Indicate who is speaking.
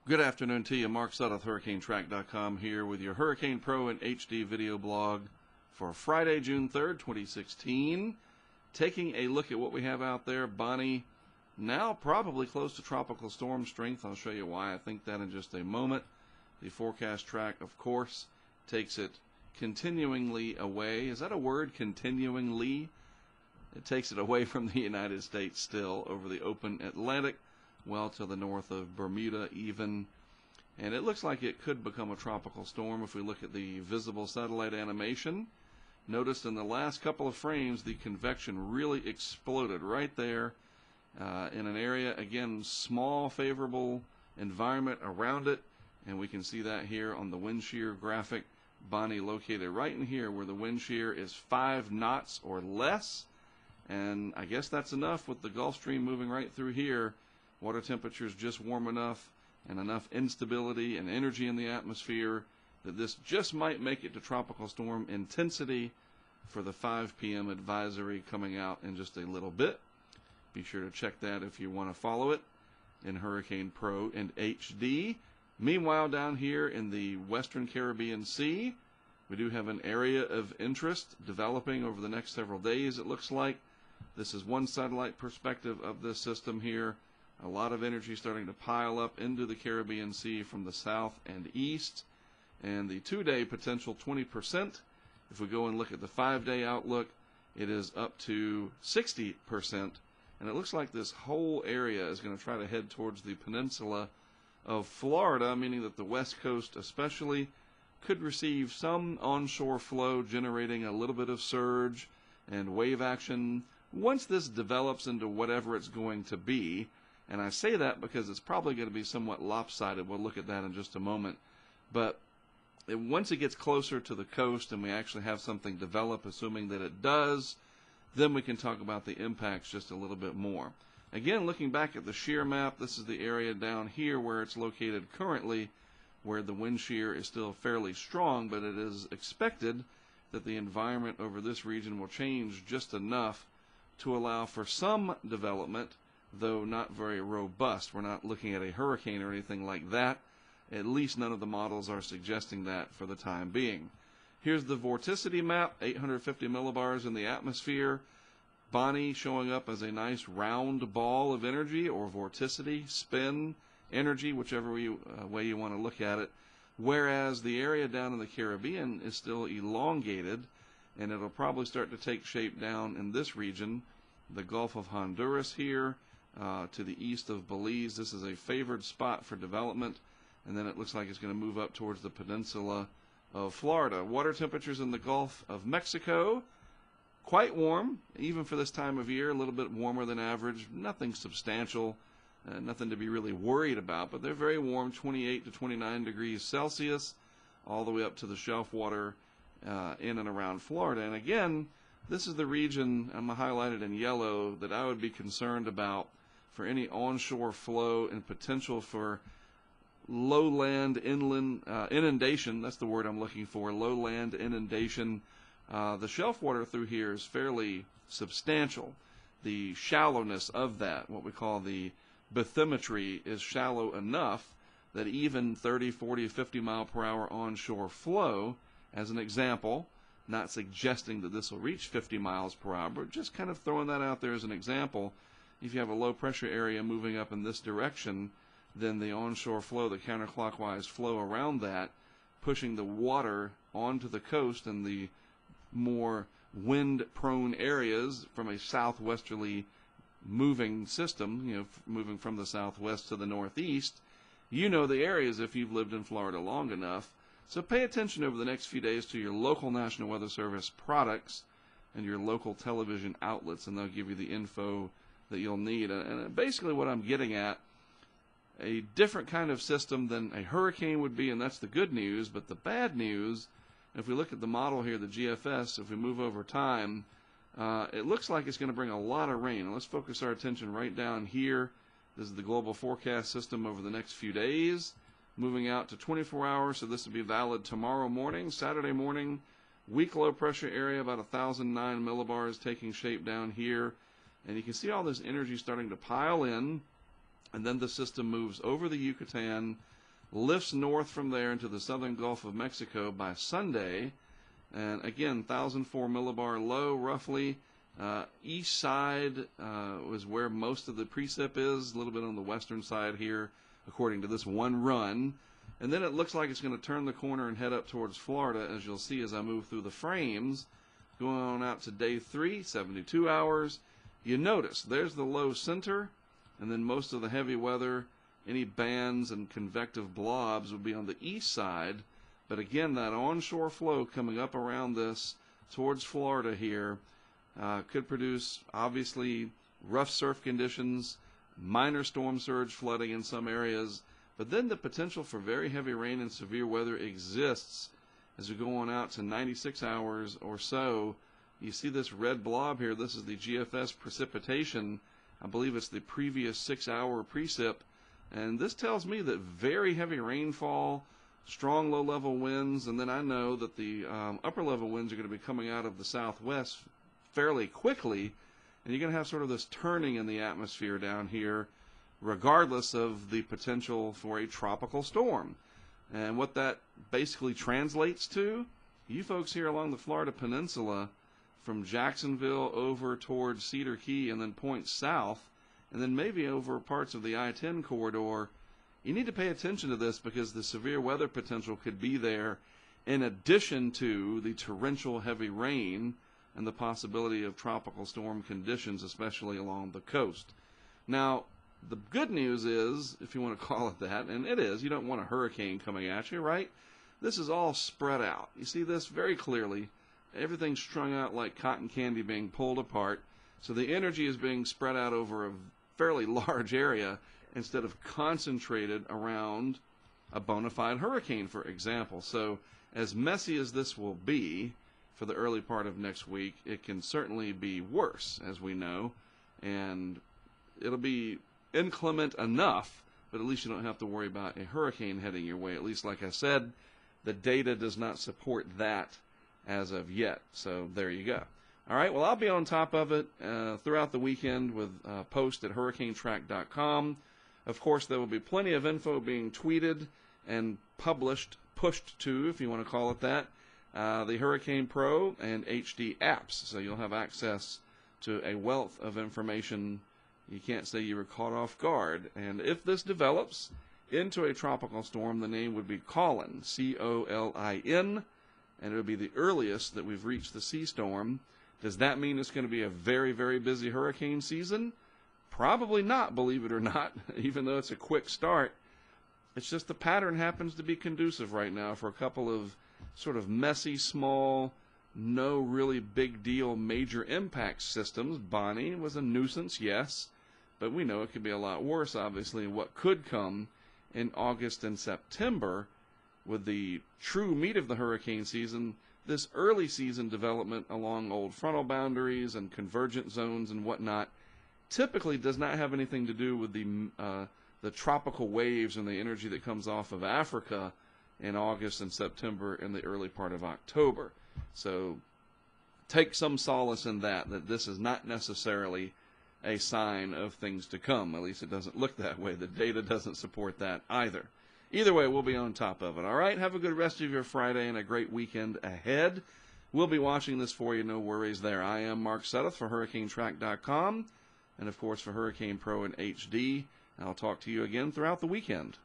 Speaker 1: Good afternoon to you. Mark Sudduth, HurricaneTrack.com here with your Hurricane Pro and HD video blog for Friday, June 3rd, 2016. Taking a look at what we have out there. Bonnie, now probably close to tropical storm strength. I'll show you why I think that in just a moment. The forecast track, of course, takes it continuingly away. Is that a word, continuingly? It takes it away from the United States still over the open Atlantic, well to the north of Bermuda even. And it looks like it could become a tropical storm if we look at the visible satellite animation. Notice in the last couple of frames the convection really exploded right there in an area, again, small favorable environment around it. And we can see that here on the wind shear graphic. Bonnie located right in here where the wind shear is 5 knots or less. And I guess that's enough with the Gulf Stream moving right through here. Water temperatures just warm enough and enough instability and energy in the atmosphere that this just might make it to tropical storm intensity for the 5 p.m. advisory coming out in just a little bit. Be sure to check that if you want to follow it in Hurricane Pro and HD. Meanwhile, down here in the Western Caribbean Sea, we do have an area of interest developing over the next several days, it looks like. This is one satellite perspective of this system here. A lot of energy starting to pile up into the Caribbean Sea from the south and east. And the 2-day potential 20%. If we go and look at the 5-day outlook, it is up to 60%. And it looks like this whole area is going to try to head towards the peninsula of Florida, meaning that the west coast especially could receive some onshore flow, generating a little bit of surge and wave action once this develops into whatever it's going to be. And I say that because it's probably going to be somewhat lopsided. We'll look at that in just a moment. But once it gets closer to the coast and we actually have something develop, assuming that it does, then we can talk about the impacts just a little bit more. Again, looking back at the shear map, this is the area down here where it's located currently, where the wind shear is still fairly strong, but it is expected that the environment over this region will change just enough to allow for some development, though not very robust. We're not looking at a hurricane or anything like that. At least none of the models are suggesting that for the time being. Here's the vorticity map, 850 millibars in the atmosphere. Bonnie showing up as a nice round ball of energy, or vorticity, spin, energy, whichever way you want to look at it. Whereas the area down in the Caribbean is still elongated, and it'll probably start to take shape down in this region, the Gulf of Honduras here, to the east of Belize. This is a favored spot for development, and then it looks like it's going to move up towards the peninsula of Florida. Water temperatures in the Gulf of Mexico, quite warm, even for this time of year, a little bit warmer than average. Nothing substantial, nothing to be really worried about, but they're very warm, 28 to 29 degrees Celsius, all the way up to the shelf water in and around Florida. And again, this is the region I'm highlighted in yellow that I would be concerned about for any onshore flow and potential for lowland inland inundation. That's the word I'm looking for, lowland inundation. The shelf water through here is fairly substantial. The shallowness of that, what we call the bathymetry, is shallow enough that even 30, 40, 50 mile per hour onshore flow, as an example, not suggesting that this will reach 50 miles per hour, but just kind of throwing that out there as an example. If you have a low pressure area moving up in this direction, then the onshore flow, the counterclockwise flow around that, pushing the water onto the coast and the more wind-prone areas from a southwesterly moving system, moving from the southwest to the northeast. You know the areas if you've lived in Florida long enough. So pay attention over the next few days to your local National Weather Service products and your local television outlets, and they'll give you the info that you'll need. And basically what I'm getting at, a different kind of system than a hurricane would be, and that's the good news. But the bad news, if we look at the model here, the GFS, if we move over time, it looks like it's going to bring a lot of rain. Let's focus our attention right down here. This is the global forecast system over the next few days, moving out to 24 hours, so this will be valid tomorrow morning, Saturday morning. Weak low pressure area, about 1,009 millibars taking shape down here. And you can see all this energy starting to pile in. and then the system moves over the Yucatan, lifts north from there into the southern Gulf of Mexico by Sunday. And again, 1,004 millibar low roughly. East side was where most of the precip is, a little bit on the western side here, according to this one run. And then it looks like it's going to turn the corner and head up towards Florida, as you'll see as I move through the frames. Going on out to day 3, 72 hours. You notice there's the low center, and then most of the heavy weather, any bands and convective blobs would be on the east side. But again, that onshore flow coming up around this towards Florida here could produce, obviously, rough surf conditions, minor storm surge flooding in some areas, but then the potential for very heavy rain and severe weather exists as we go on out to 96 hours or so. You see this red blob here. This is the GFS precipitation. I believe it's the previous 6-hour precip, and this tells me that very heavy rainfall, strong low-level winds, and then I know that the upper-level winds are going to be coming out of the southwest fairly quickly, and you're going to have sort of this turning in the atmosphere down here, regardless of the potential for a tropical storm. And what that basically translates to, you folks here along the Florida Peninsula, from Jacksonville over towards Cedar Key and then points south, and then maybe over parts of the I-10 corridor, you need to pay attention to this because the severe weather potential could be there in addition to the torrential heavy rain and the possibility of tropical storm conditions, especially along the coast. Now, the good news is, if you want to call it that, and it is, you don't want a hurricane coming at you, right? This is all spread out. You see this very clearly. Everything's strung out like cotton candy being pulled apart. So the energy is being spread out over a fairly large area instead of concentrated around a bona fide hurricane, for example. So as messy as this will be for the early part of next week, it can certainly be worse, as we know. And it'll be inclement enough, but at least you don't have to worry about a hurricane heading your way. At least, like I said, the data does not support that as of yet. So there you go. All right, well, I'll be on top of it throughout the weekend with a post at hurricanetrack.com. Of course, there will be plenty of info being tweeted and published, pushed to, if you want to call it that, the Hurricane Pro and HD apps. So you'll have access to a wealth of information. You can't say you were caught off guard. And if this develops into a tropical storm, the name would be Colin, C-O-L-I-N, and it would be the earliest that we've reached the sea storm. Does that mean it's going to be a very, very busy hurricane season? Probably not, believe it or not, even though it's a quick start. It's just the pattern happens to be conducive right now for a couple of sort of messy, small, no really big deal major impact systems. Bonnie was a nuisance, yes, but we know it could be a lot worse, obviously, what could come in August and September with the true meat of the hurricane season. This early season development along old frontal boundaries and convergent zones and whatnot typically does not have anything to do with the tropical waves and the energy that comes off of Africa in August and September and the early part of October. So take some solace in that this is not necessarily a sign of things to come. At least it doesn't look that way. The data doesn't support that either. Either way, we'll be on top of it. All right, have a good rest of your Friday and a great weekend ahead. We'll be watching this for you, no worries there. I am Mark Sudduth for HurricaneTrack.com and, of course, for Hurricane Pro and HD. I'll talk to you again throughout the weekend.